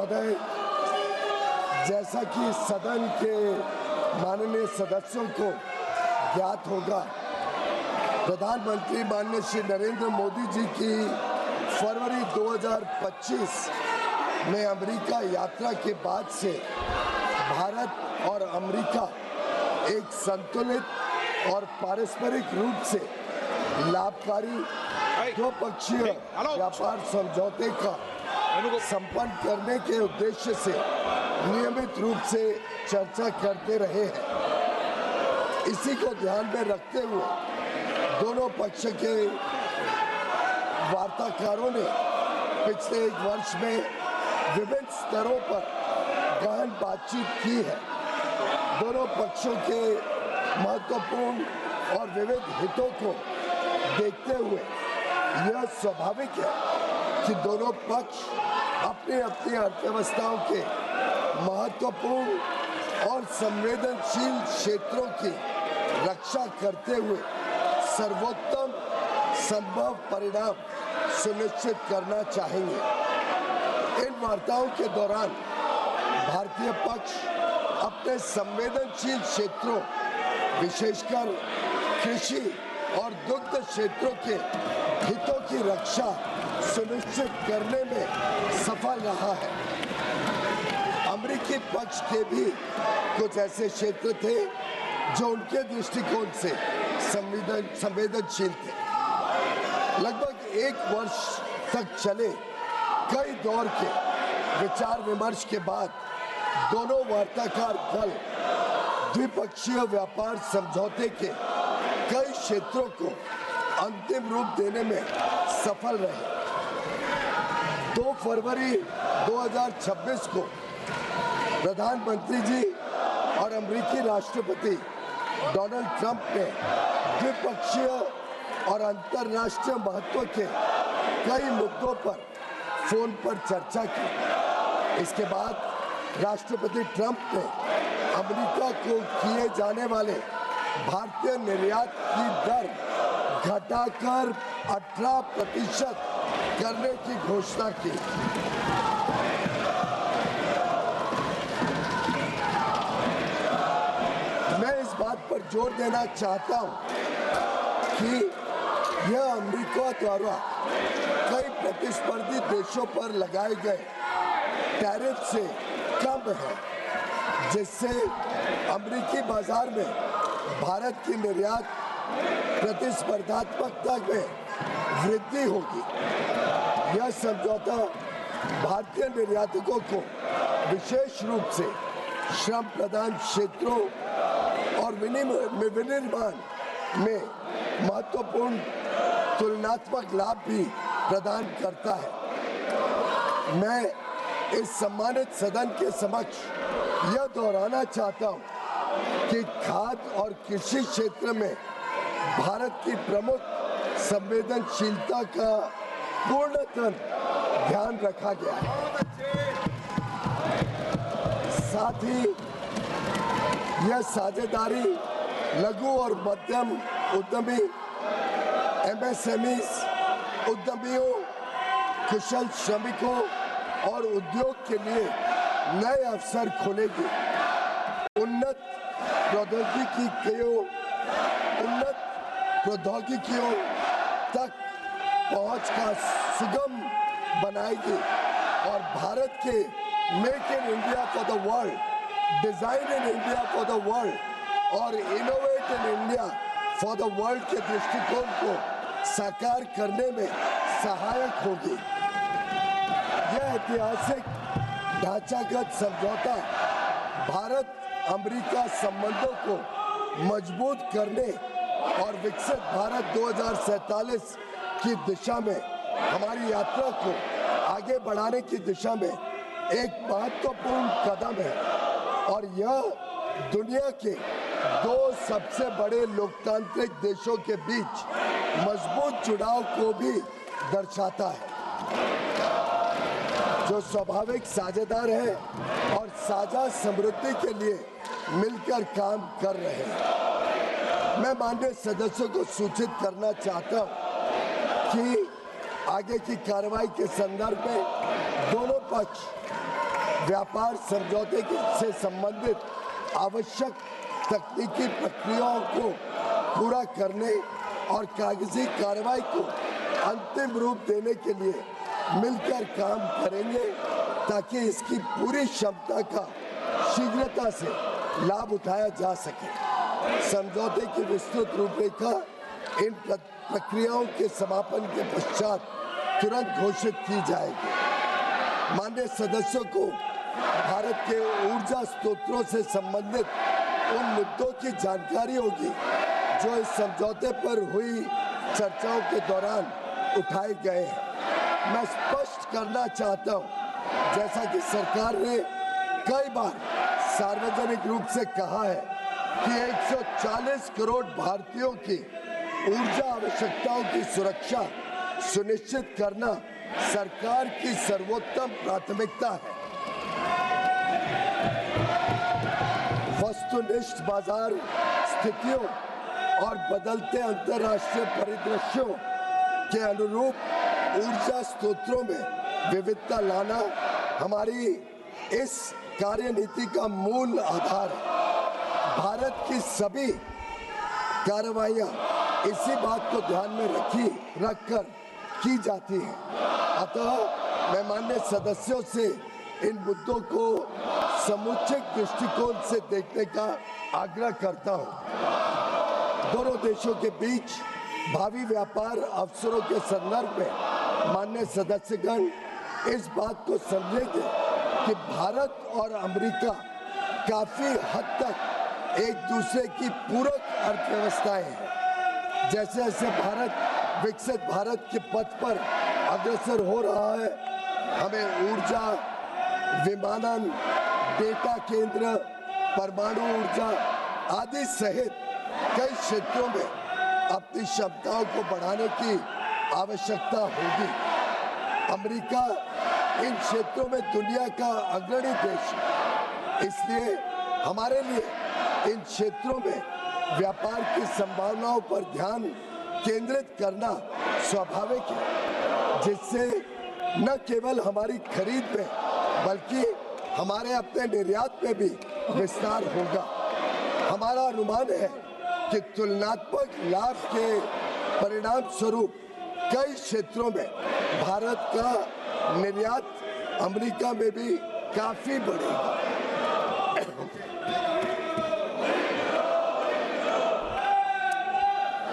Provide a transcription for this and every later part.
महोदय, जैसा कि सदन के माननीय सदस्यों को ज्ञात होगा, प्रधानमंत्री माननीय श्री नरेंद्र मोदी जी की फरवरी 2025 में अमेरिका यात्रा के बाद से भारत और अमेरिका एक संतुलित और पारस्परिक रूप से लाभकारी द्विपक्षीय व्यापार समझौते का संपन्न करने के उद्देश्य से नियमित रूप से चर्चा करते रहे हैं। इसी को ध्यान में रखते हुए दोनों पक्ष के वार्ताकारों ने पिछले एक वर्ष में विभिन्न स्तरों पर गहन बातचीत की है। दोनों पक्षों के महत्वपूर्ण और विविध हितों को देखते हुए यह स्वाभाविक है कि दोनों पक्ष अपनी अपनी अर्थव्यवस्थाओं के महत्वपूर्ण और संवेदनशील क्षेत्रों की रक्षा करते हुए सर्वोत्तम संभव परिणाम सुनिश्चित करना चाहेंगे। इन वार्ताओं के दौरान भारतीय पक्ष अपने संवेदनशील क्षेत्रों, विशेषकर कृषि और दुग्ध क्षेत्रों के हितों की रक्षा सुनिश्चित करने में सफल रहा है। अमेरिकी पक्ष के भी कुछ ऐसे क्षेत्र थे जो उनके दृष्टिकोण से संवेदनशील थे। लगभग एक वर्ष तक चले कई दौर के विचार विमर्श के बाद दोनों वार्ताकार दल द्विपक्षीय व्यापार समझौते के कई क्षेत्रों को अंतिम रूप देने में सफल रहे। 2 फरवरी 2026 को प्रधानमंत्री जी और अमेरिकी राष्ट्रपति डोनाल्ड ट्रंप ने द्विपक्षीय और अंतर्राष्ट्रीय महत्व के कई मुद्दों पर फोन पर चर्चा की। इसके बाद राष्ट्रपति ट्रंप ने अमेरिका को किए जाने वाले भारतीय निर्यात की दर घटाकर 18% करने की घोषणा की। मैं इस बात पर जोर देना चाहता हूं कि यह अमेरिका द्वारा कई प्रतिस्पर्धी देशों पर लगाए गए टैरिफ से कम है, जिससे अमेरिकी बाजार में भारत की निर्यात प्रतिस्पर्धात्मकता में वृद्धि होगी। यह समझौता भारतीय निर्यातकों को विशेष रूप से श्रम प्रधान क्षेत्रों और विनिर्माण में महत्वपूर्ण तुलनात्मक लाभ भी प्रदान करता है। मैं इस सम्मानित सदन के समक्ष यह दोहराना चाहता हूं कि खाद्य और कृषि क्षेत्र में भारत की प्रमुख संवेदनशीलता का पूर्णतः ध्यान रखा गया है। साथ ही यह साझेदारी लघु और मध्यम उद्यमी, MSMEs, उद्यमियों, कुशल श्रमिकों और उद्योग के लिए नए अवसर खोलेगी। उन्नत प्रौद्योगिकियों तक पहुंच का सुगम बनाएगी और भारत के make in India for the world, design in India for the world और innovate in India for the world के दृष्टिकोण को साकार करने में सहायक होगी। यह ऐतिहासिक ढांचागत समझौता भारत अमेरिका संबंधों को मजबूत करने और विकसित भारत 2047 की दिशा में हमारी यात्रा को आगे बढ़ाने की दिशा में एक महत्वपूर्ण कदम है और यह दुनिया के 2 सबसे बड़े लोकतांत्रिक देशों के बीच मजबूत जुड़ाव को भी दर्शाता है, जो स्वाभाविक साझेदार है और साझा समृद्धि के लिए मिलकर काम कर रहे हैं। मैं माननीय सदस्यों को सूचित करना चाहता हूं कि आगे की कार्रवाई के संदर्भ में दोनों पक्ष व्यापार समझौते से संबंधित आवश्यक तकनीकी प्रक्रियाओं को पूरा करने और कागजी कार्रवाई को अंतिम रूप देने के लिए मिलकर काम करेंगे ताकि इसकी पूरी क्षमता का शीघ्रता से लाभ उठाया जा सके। समझौते की विस्तृत रूपरेखा इन प्रक्रियाओं के समापन के पश्चात तुरंत घोषित की जाएगी। माननीय सदस्यों को भारत के ऊर्जा स्रोतों से संबंधित उन मुद्दों की जानकारी होगी जो इस समझौते पर हुई चर्चाओं के दौरान उठाए गए हैं। मैं स्पष्ट करना चाहता हूं, जैसा कि सरकार ने कई बार सार्वजनिक रूप से कहा है कि 140 करोड़ भारतीयों की ऊर्जा आवश्यकताओं की सुरक्षा सुनिश्चित करना सरकार की सर्वोत्तम प्राथमिकता है। वस्तुनिष्ठ बाजार स्थितियों और बदलते अंतर्राष्ट्रीय परिदृश्यों के अनुरूप ऊर्जा स्रोतों में विविधता लाना हमारी इस कार्यनीति का मूल आधार है। भारत की सभी कार्रवाइयां इसी बात को ध्यान में रखकर की जाती हैं। अतः मैं माननीय सदस्यों से इन मुद्दों को समुचित दृष्टिकोण से देखने का आग्रह करता हूं। दोनों देशों के बीच भावी व्यापार अवसरों के संदर्भ में माननीय सदस्यगण इस बात को समझेंगे कि भारत और अमेरिका काफी हद तक एक दूसरे की पूरक अर्थव्यवस्थाएं हैं। जैसे जैसे भारत विकसित भारत के पथ पर अग्रसर हो रहा है, हमें ऊर्जा, विमानन, डेटा केंद्र, परमाणु ऊर्जा आदि सहित कई क्षेत्रों में अपनी क्षमताओं को बढ़ाने की आवश्यकता होगी। अमेरिका इन क्षेत्रों में दुनिया का अग्रणी देश है, इसलिए हमारे लिए इन क्षेत्रों में व्यापार की संभावनाओं पर ध्यान केंद्रित करना स्वाभाविक है, जिससे न केवल हमारी खरीद में बल्कि हमारे अपने निर्यात में भी विस्तार होगा। हमारा अनुमान है कि तुलनात्मक लाभ के परिणाम स्वरूप कई क्षेत्रों में भारत का निर्यात अमेरिका में भी काफी बढ़ेगा।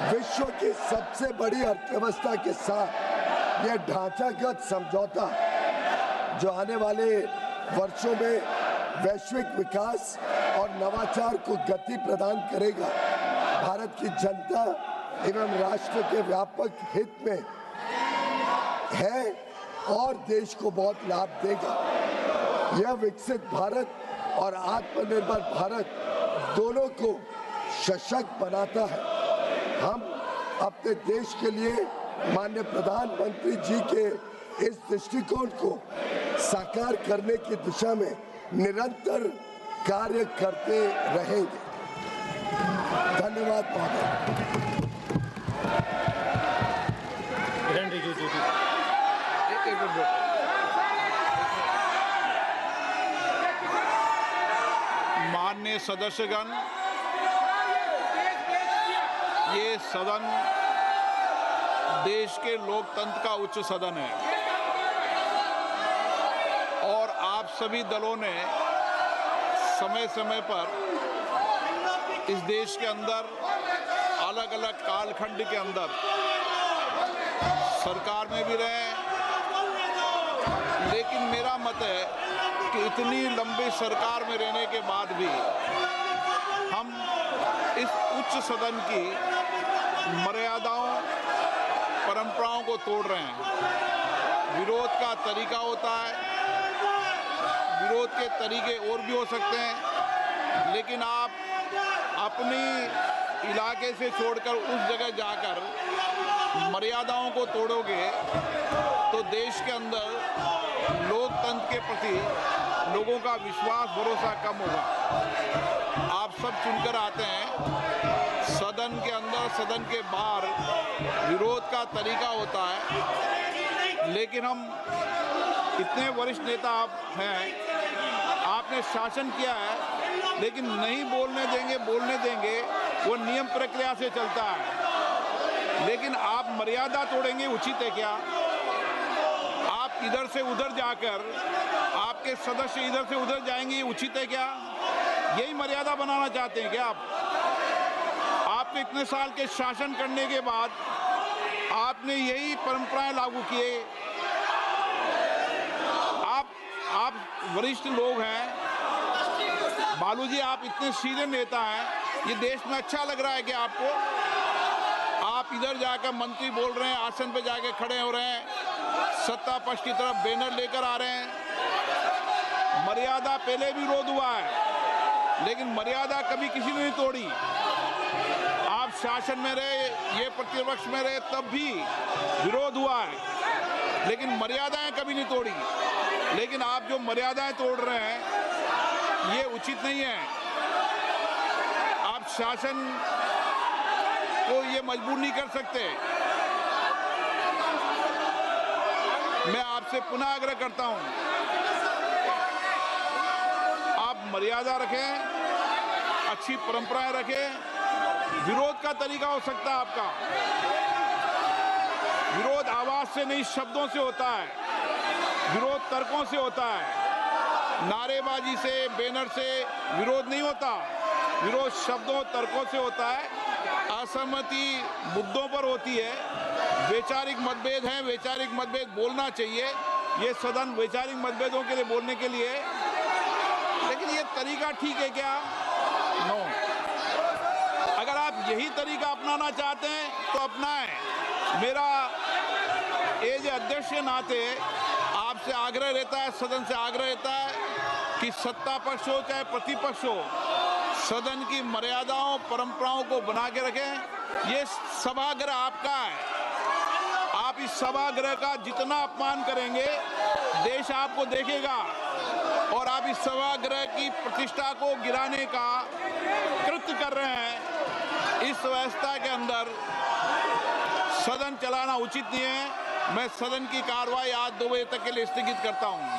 विश्व की सबसे बड़ी अर्थव्यवस्था के साथ यह ढांचागत समझौता जो आने वाले वर्षों में वैश्विक विकास और नवाचार को गति प्रदान करेगा, भारत की जनता एवं राष्ट्र के व्यापक हित में है और देश को बहुत लाभ देगा। यह विकसित भारत और आत्मनिर्भर भारत दोनों को सशक्त बनाता है। हम अपने देश के लिए माननीय प्रधानमंत्री जी के इस दृष्टिकोण को साकार करने की दिशा में निरंतर कार्य करते रहेंगे। धन्यवाद महोदय। माननीय सदस्यगण, ये सदन देश के लोकतंत्र का उच्च सदन है और आप सभी दलों ने समय समय पर इस देश के अंदर अलग अलग कालखंड के अंदर सरकार में भी रहे, लेकिन मेरा मत है कि इतनी लंबी सरकार में रहने के बाद भी हम इस उच्च सदन की मर्यादाओं, परंपराओं को तोड़ रहे हैं। विरोध का तरीका होता है, विरोध के तरीके और भी हो सकते हैं, लेकिन आप अपनी इलाके से छोड़कर उस जगह जाकर मर्यादाओं को तोड़ोगे तो देश के अंदर लोकतंत्र के प्रति लोगों का विश्वास, भरोसा कम होगा। आप सब चुनकर आते हैं, सदन के अंदर, सदन के बाहर विरोध का तरीका होता है, लेकिन हम इतने वरिष्ठ नेता आप हैं आपने शासन किया है, लेकिन नहीं बोलने देंगे वो नियम प्रक्रिया से चलता है। लेकिन आप मर्यादा तोड़ेंगे, उचित है क्या? आप इधर से उधर जाकर आपके सदस्य इधर से उधर जाएंगे, ये उचित है क्या? यही मर्यादा बनाना चाहते हैं क्या आप? आपने इतने साल के शासन करने के बाद आपने यही परंपराएं लागू किए। आप वरिष्ठ लोग हैं, बालू जी, आप इतने सीनियर नेता हैं, ये देश में अच्छा लग रहा है कि आपको? आप इधर जाकर मंत्री बोल रहे हैं, आसन पे जाके खड़े हो रहे हैं, सत्ता पक्ष की तरफ बैनर लेकर आ रहे हैं। मर्यादा पहले भी विरोध हुआ है, लेकिन मर्यादा कभी किसी ने नहीं तोड़ी। आप शासन में रहे, ये प्रतिपक्ष में रहे, तब भी विरोध हुआ है, लेकिन मर्यादाएं कभी नहीं तोड़ी। लेकिन आप जो मर्यादाएं तोड़ रहे हैं, ये उचित नहीं है। आप शासन को ये मजबूर नहीं कर सकते। मैं आपसे पुनः आग्रह करता हूं, आप मर्यादा रखें, अच्छी परंपराएं रखें। विरोध का तरीका हो सकता है आपका, विरोध आवाज से नहीं, शब्दों से होता है। विरोध तर्कों से होता है, नारेबाजी से, बैनर से विरोध नहीं होता। विरोध शब्दों, तर्कों से होता है, असहमति मुद्दों पर होती है। वैचारिक मतभेद हैं, वैचारिक मतभेद बोलना चाहिए, ये सदन वैचारिक मतभेदों के लिए बोलने के लिए। लेकिन ये तरीका ठीक है क्या? नो। अगर आप यही तरीका अपनाना चाहते हैं तो अपनाएं। मेरा एज अध्यक्ष के नाते आपसे आग्रह रहता है, सदन से आग्रह रहता है कि सत्ता पक्ष हो चाहे प्रतिपक्ष हो, सदन की मर्यादाओं, परंपराओं को बना के रखें। ये सभागृह आपका है, आप इस सभागृह का जितना अपमान करेंगे, देश आपको देखेगा। और आप इस सभागृह की प्रतिष्ठा को गिराने का कृत्य कर रहे हैं। इस व्यवस्था के अंदर सदन चलाना उचित नहीं है। मैं सदन की कार्रवाई आज 2 बजे तक के लिए स्थगित करता हूं।